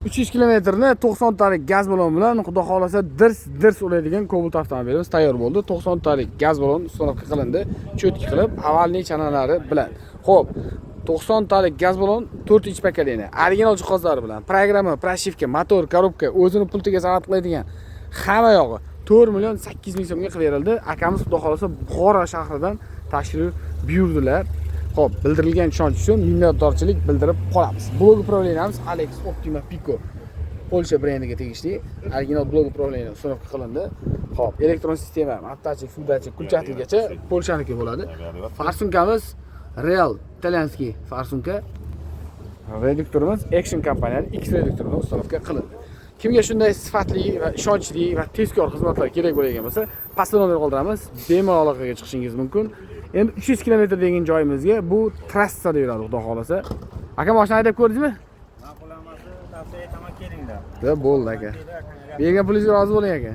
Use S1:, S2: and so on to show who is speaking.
S1: 300 kilometrni 90 talik gaz balon bilan xudo xolasa dirs uradigan Cobalt avtomobilimiz tayyor bo'ldi. 90 talik gaz balon uстановка qilindi, cho'tki qilib, avvalning chanalari bilan. Xo'p, 90 talik gaz balon 4 pokoleniya, original jihozlari bilan, programma, pрошивка, motor, korobka, o'zini pultiga zavod qiladigan hamma yog'i 4 million 800 ming so'mga qilib berildi. Akamiz xudo xolasa Buxoro shahridan tashrif buyurdilar. Xo'p, bildirilgan ishonch uchun minnatdorchilik bildirib qolamiz. Blok upravleniyamiz Alex Optima Pico Polsha brendiga tegishli original blok upravleniya uстановка qilindi. Xo'p, elektron sistema, matachik, sudachik, kulchatligacha Polshaniki bo'ladi. Farsunkamiz Real italyanskiy farsunka. Reduktorimiz Action kompaniyaning X reduktorini uстановка qilindi. Kimga shunday sifatli va ishonchli va tezkor xizmatlar kerak bo'lgan bo'lsa, pastda nomer qoldiramiz, bemalol aloqaga chiqishingiz mumkin. Endi 300 kilometr degan joyimizga bu trassada yuradi, xudo xolasa. Aka, mashina haydab ko'rdingizmi?
S2: Ma'qulamasi tavsiya etaman, kelinglar.
S1: Bo'ldi aka. Bergan pulingizga rozi bo'ling aka.